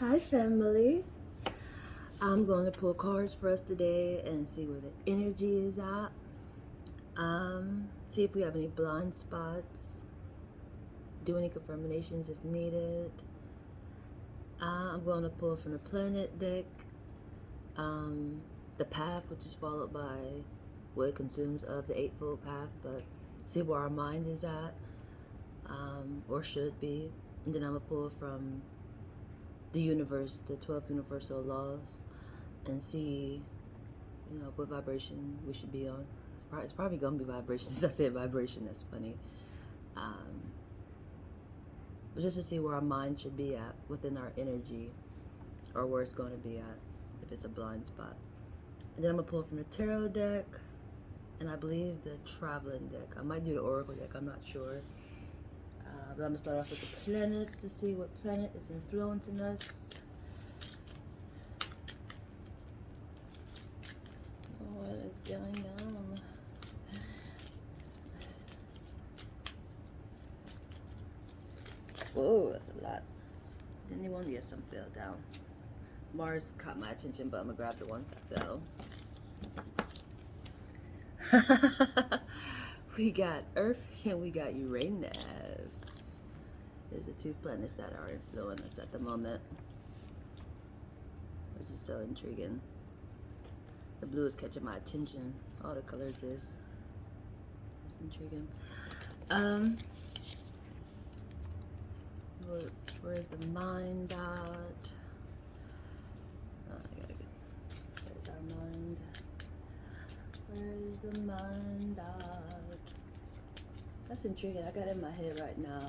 Hi, family. I'm going to pull cards for us today and see where the energy is at. See if we have any blind spots. Do any confirmations if needed. I'm going to pull from the planet deck, the path, which is followed by what it consumes of the Eightfold Path, but see where our mind is at, or should be. And then I'm going to pull from the universe, the 12 universal laws, and see, what vibration we should be on. It's probably gonna be vibration. Since I said vibration, that's funny. But just to see where our mind should be at within our energy, or where it's going to be at if it's a blind spot. And then I'm gonna pull from the tarot deck, and I believe the traveling deck. I might do the oracle deck. I'm not sure. But I'm gonna start off with the planets to see what planet is influencing us. What is going on? Whoa, that's a lot. Didn't even want to get some fell down. Mars caught my attention, but I'm gonna grab the ones that fell. We got Earth and we got Uranus. These are two planets that are influencing us at the moment, which is so intriguing. The blue is catching my attention. All the colors is. It's intriguing. Where's the mind at? Oh, I gotta get. Where's our mind? Where's the mind at? That's intriguing. I got it in my head right now.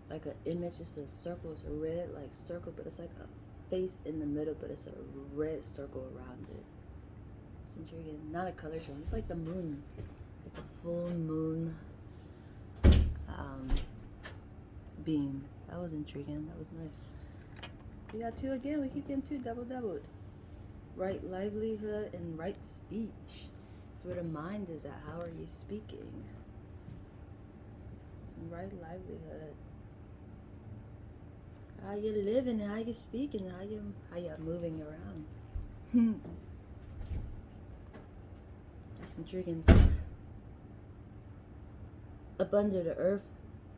Like an image, it's a circle, it's a red like circle, but it's like a face in the middle, but it's a red circle around it. It's intriguing. Not a color change. It's like the moon, like a full moon beam. That was intriguing. That was nice. We got two again. We keep getting two doubled. Right livelihood and right speech. That's where the mind is at. How are you speaking? Right livelihood. How you living, how you speaking, how you moving around. That's intriguing. Up under the Earth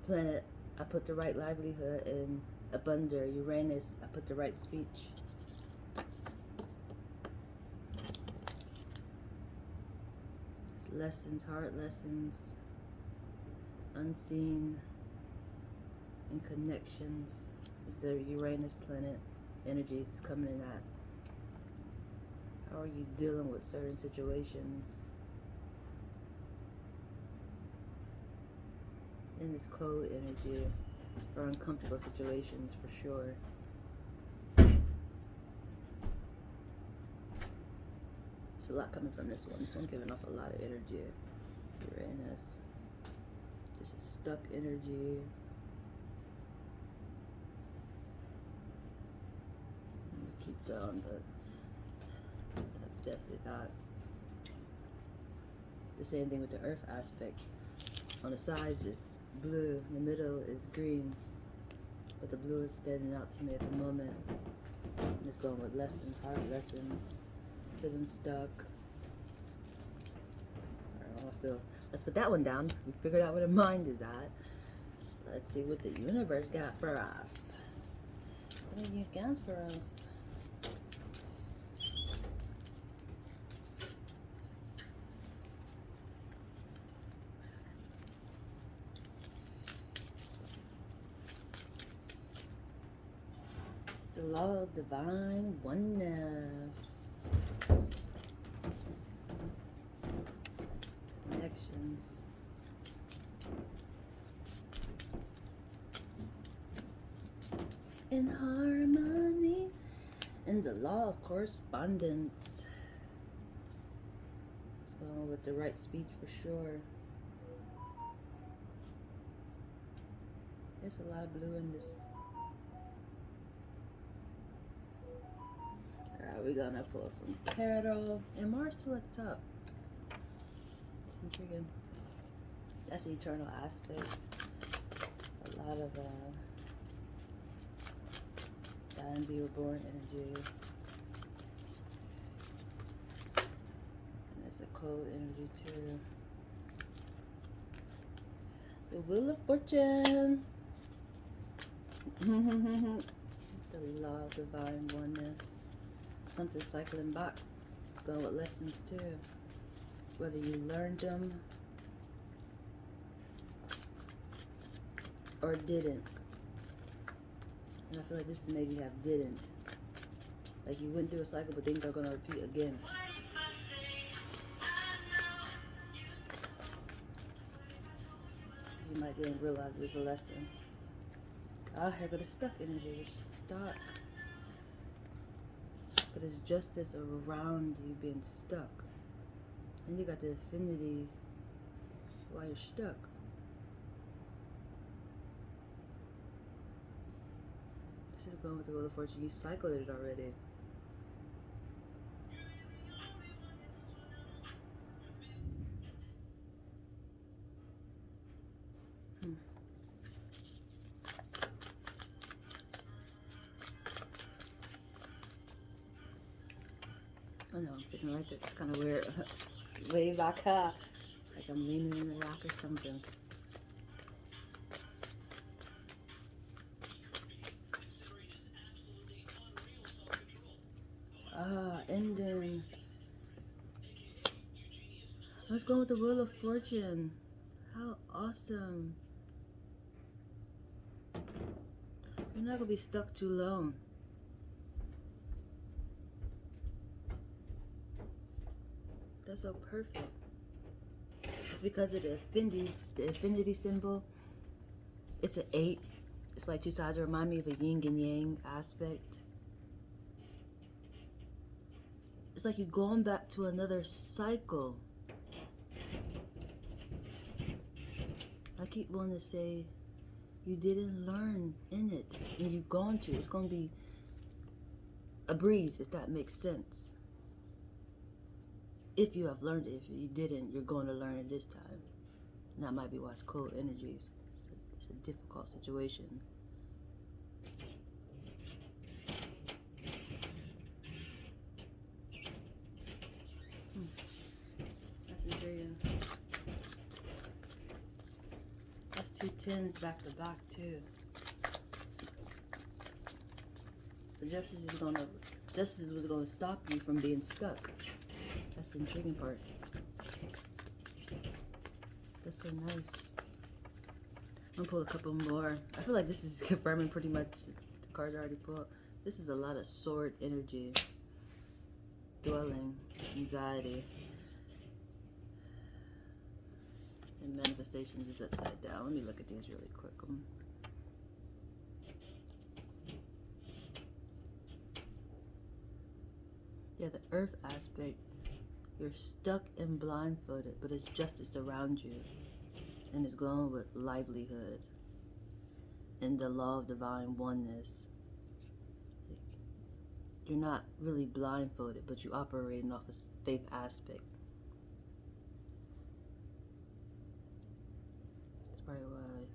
planet, I put the right livelihood, and up under Uranus, I put the right speech. It's lessons, hard lessons, unseen, and connections. Is the Uranus planet energies is coming in at. How are you dealing with certain situations? In this cold energy or uncomfortable situations for sure. It's a lot coming from this one. This one giving off a lot of energy. Uranus. This is stuck energy. I'm gonna keep going, but that's definitely that. The same thing with the Earth aspect. On the sides is blue, in the middle is green, but the blue is standing out to me at the moment. I'm just going with lessons, hard lessons, feeling stuck. Alright, so let's put that one down. We figured out where the mind is at. Let's see what the universe got for us. What have you got for us? The law of divine oneness. Connections. In harmony. And the law of correspondence. Let's go on with the right speech for sure. There's a lot of blue in this. Alright, we're gonna pull from Carol and Mars still at the top. It's intriguing. That's the eternal aspect. A lot of can be reborn energy. And it's a code energy too. The Wheel of Fortune. The law of divine oneness. Something cycling back. It's going with lessons too. Whether you learned them or didn't. And I feel like this is maybe have didn't. Like you went through a cycle, but things are going to repeat again. You might didn't realize there's a lesson. Ah, here go the stuck energy. You're stuck. But it's justice around you being stuck. And you got the affinity while you're stuck. This is going with the Wheel of Fortune. You cycled it already. I know I'm sitting like that. It's kind of weird. It's way back, like I'm leaning in the rock or something. Ending. Let's go with the Wheel of Fortune. How awesome. You're not gonna be stuck too long. That's so perfect. It's because of the affinity symbol. It's an 8. It's like two sides that remind me of a yin and yang aspect. It's like you're going back to another cycle. I keep wanting to say you didn't learn in it, and you're going to. It's going to be a breeze, if that makes sense. If you have learned it. If you didn't, you're going to learn it this time. And that might be why it's cold energies. It's a difficult situation. That's intriguing. That's 2 10s back to back too. The justice was gonna stop you from being stuck. That's the intriguing part. That's so nice. I'm gonna pull a couple more. I feel like this is confirming pretty much the cards I already pulled. This is a lot of sword energy. Dwelling, anxiety. And manifestations is upside down. Let me look at these really quick. Yeah, the earth aspect. You're stuck and blindfolded, but it's justice around you. And it's going with livelihood and the law of divine oneness. Like, you're not really blindfolded, but you're operating off a faith aspect. That's probably why.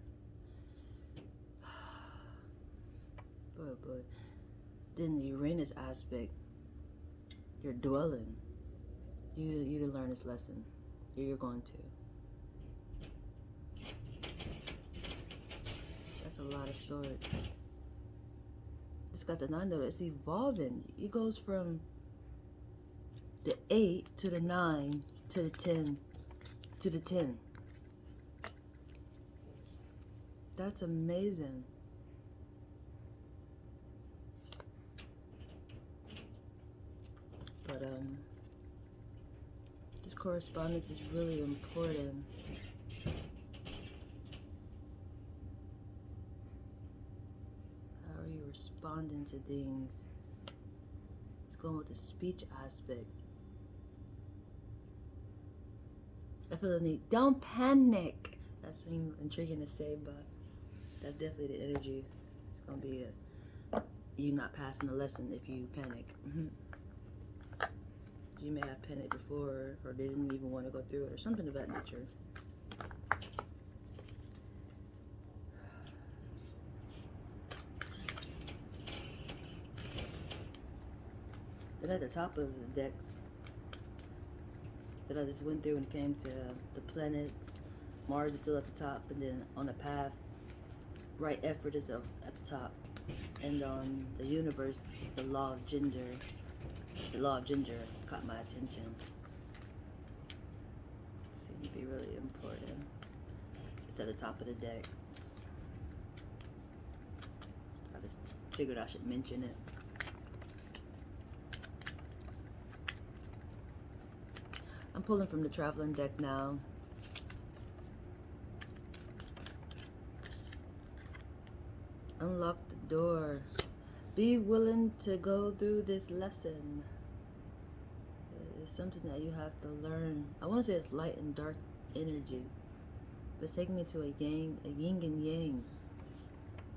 But then the Uranus aspect, you're dwelling. You didn't learn this lesson. You're going to. That's a lot of swords. It's got the 9 though. It's evolving. It goes from the 8 to the 9 to the 10 to the 10. That's amazing. But this correspondence is really important. How are you responding to things? It's going with the speech aspect. I feel the need. Don't panic. That seems intriguing to say, but that's definitely the energy. It's gonna be you not passing the lesson if you panic. You may have panicked before, or didn't even want to go through it, or something of that nature. Then at the top of the decks that I just went through when it came to the planets, Mars is still at the top, and then on the path, right effort is up at the top. And on the universe, it's the law of gender. The law of ginger caught my attention. Seemed to be really important. It's at the top of the deck. I just figured I should mention it. I'm pulling from the traveling deck now. Unlock the door. Be willing to go through this lesson. It's something that you have to learn. I want to say it's light and dark energy, but it's taking me to a yin and yang.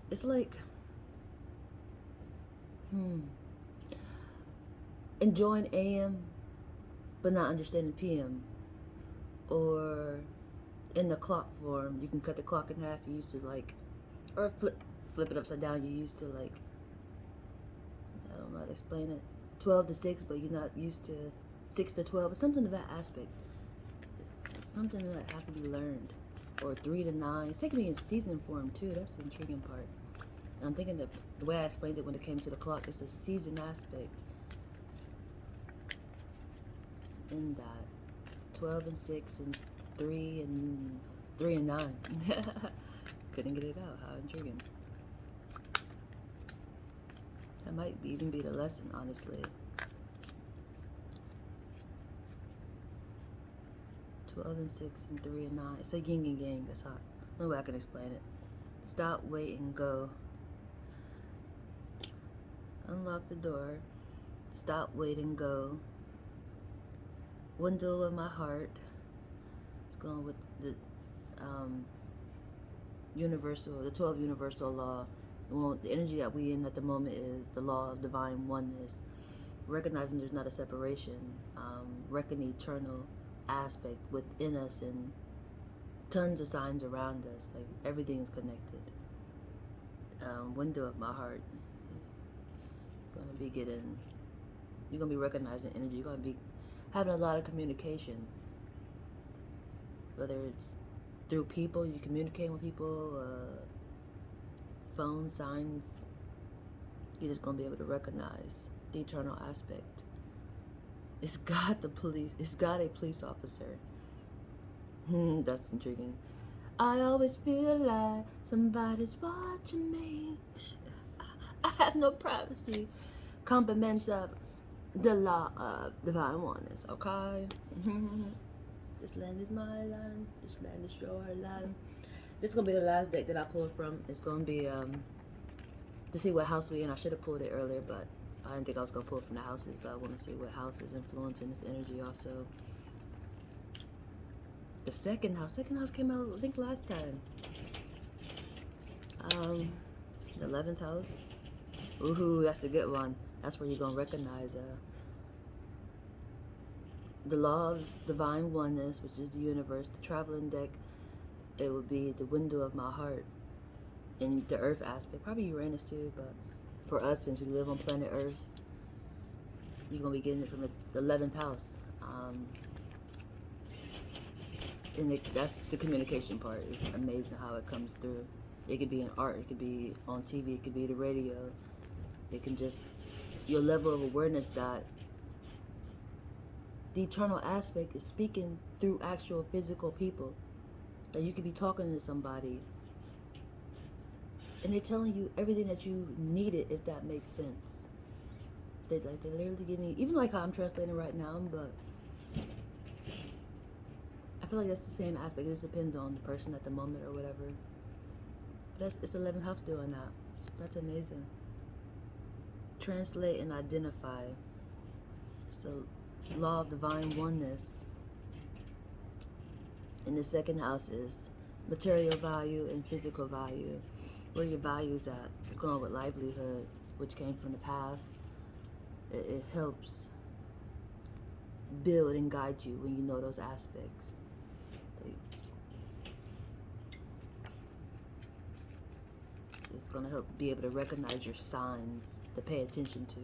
It's like, enjoying AM, but not understanding PM. Or in the clock form, you can cut the clock in half. You used to like, or flip it upside down. You used to like, I don't know how to explain it, 12 to 6, but you're not used to 6 to 12. It's something of that aspect. It's something that has to be learned. Or 3 to 9. It's taking me in season form too. That's the intriguing part. And I'm thinking that the way I explained it when it came to the clock, it's a season aspect. In that 12 and 6 and 3 and 9. Couldn't get it out. How intriguing. That might even be the lesson, honestly. 12 and 6 and 3 and 9. It's a yin and yang. That's how. No way I can explain it. Stop, wait, and go. Unlock the door. Stop, wait, and go. Window of my heart. It's going with the universal, the 12 universal law. The energy that we in at the moment is the law of divine oneness. Recognizing there's not a separation. Reckoning eternal aspect within us and tons of signs around us. Like everything is connected. Window of my heart. You're gonna be recognizing energy. You're gonna be having a lot of communication. Whether it's through people, you communicate with people, phone signs, you're just gonna be able to recognize the eternal aspect. It's got a police officer. That's intriguing. I always feel like somebody's watching me. I have no privacy. Compliments of the law of divine oneness, okay? This land is my land. This land is your land. This is going to be the last deck that I pulled from. It's going to be to see what house we in. I should have pulled it earlier, but I didn't think I was going to pull from the houses, but I want to see what house is influencing this energy also. The second house came out, I think, last time. The 11th house. Ooh, that's a good one. That's where you're going to recognize the law of divine oneness, which is the universe. The traveling deck, it would be the window of my heart. In the earth aspect, probably Uranus too, but for us, since we live on planet Earth, you're going to be getting it from the 11th house. And that's the communication part. It's amazing how it comes through. It could be in art, it could be on TV, it could be the radio. It can just, your level of awareness that the eternal aspect is speaking through actual physical people. That you could be talking to somebody and they're telling you everything that you needed, if that makes sense. They literally give me, even like how I'm translating right now, but I feel like that's the same aspect. It just depends on the person at the moment or whatever. But it's 11th house doing that. That's amazing. Translate and identify. It's the law of divine oneness. And the second house is material value and physical value. Where your value's at. It's going with livelihood, which came from the path. It helps build and guide you when you know those aspects. It's going to help be able to recognize your signs to pay attention to.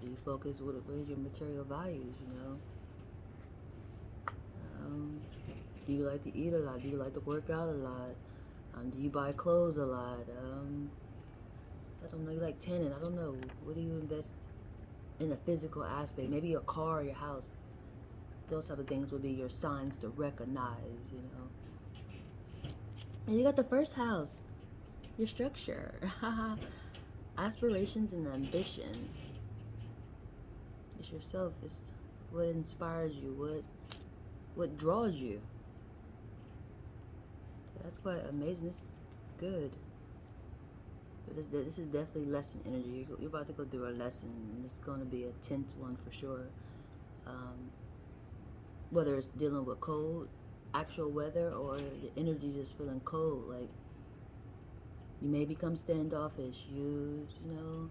Do you focus what is your material values, you know? Um, do you like to eat a lot? Do you like to work out a lot? Do you buy clothes a lot? I don't know, you like tenant, I don't know. What do you invest in a physical aspect? Maybe your car or your house. Those type of things would be your signs to recognize, you know. And you got the first house, your structure. Aspirations and ambition. It's yourself. It's what inspires you, what draws you. So that's quite amazing. This is good. But this is definitely lesson energy. You're about to go through a lesson, and it's going to be a tense one for sure. Whether it's dealing with cold, actual weather, or the energy just feeling cold. Like, you may become standoffish. You know,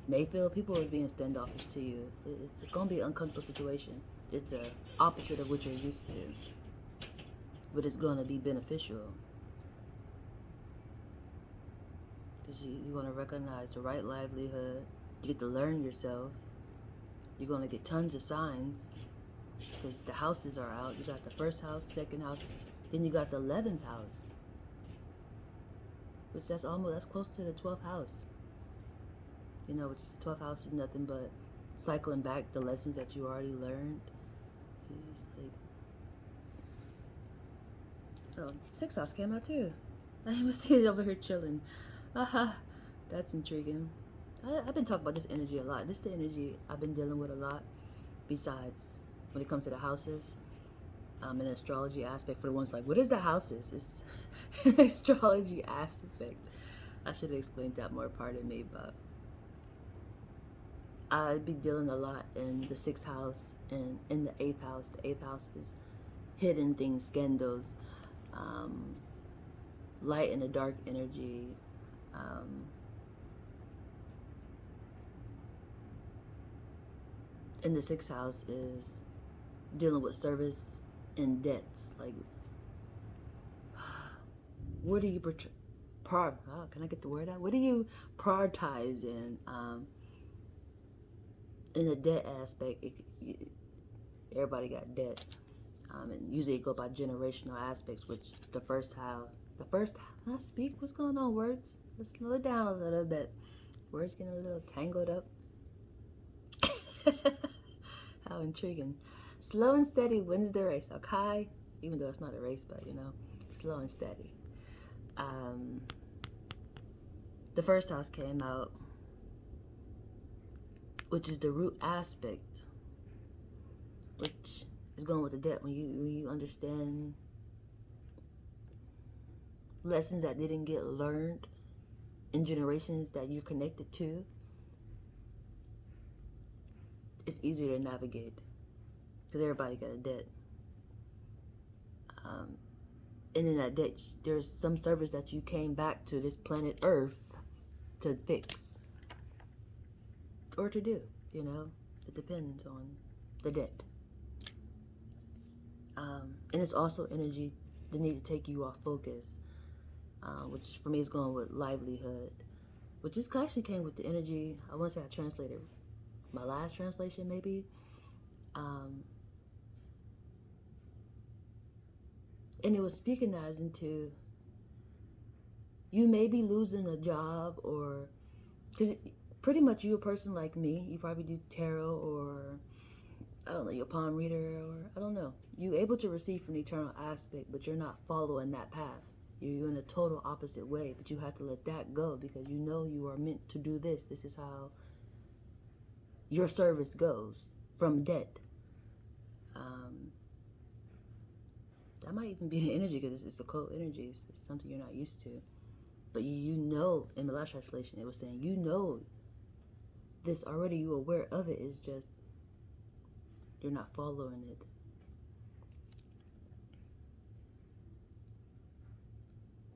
may feel people are being standoffish to you. It's going to be an uncomfortable situation. It's a opposite of what you're used to. But it's going to be beneficial. Because you're going to recognize the right livelihood. You get to learn yourself. You're going to get tons of signs. Because the houses are out. You got the first house, second house. Then you got the 11th house. Which that's close to the 12th house. You know, which the 12th house is nothing but cycling back the lessons that you already learned. It's like, oh, 6th house came out too. I must see it over here chilling. Aha, that's intriguing. I've been talking about this energy a lot. This is the energy I've been dealing with a lot. Besides, when it comes to the houses, an astrology aspect for the ones like, what is the houses? It's an astrology aspect. I should have explained that more, pardon me, but I'd be dealing a lot in the 6th house and in the 8th house. The 8th house is hidden things, scandals, light and the dark energy. And the 6th house is dealing with service and debts. Like, where do you can I get the word out? What do you prioritize in the debt aspect? Everybody got debt, and usually it go by generational aspects. Which the first house, can I speak? What's going on, words? Let's slow it down a little bit. Words getting a little tangled up. How intriguing. Slow and steady wins the race, okay? Even though it's not a race, but you know, slow and steady. The first house came out, which is the root aspect, which is going with the debt. When you understand lessons that didn't get learned in generations that you're connected to, it's easier to navigate because everybody got a debt. And in that debt, there's some service that you came back to this planet Earth to fix or to do, you know. It depends on the debt. And it's also energy that need to take you off focus, which for me is going with livelihood, which just actually came with the energy. I want to say I translated my last translation maybe. And it was speaking as into you may be losing a job, or because pretty much you a person like me, you probably do tarot, or I don't know, you're a palm reader, or I don't know. You're able to receive from the eternal aspect, but you're not following that path. You're in a total opposite way, but you have to let that go because you know you are meant to do this. This is how your service goes from debt. That might even be the energy because it's a cold energy. It's something you're not used to. But you know, in the last translation, it was saying, you know this already, you're aware of it. It's just you're not following it.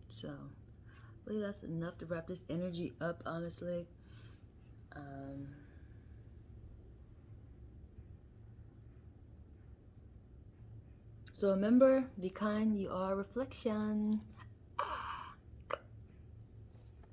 So, I believe that's enough to wrap this energy up, honestly. So remember, be kind, you are a reflection.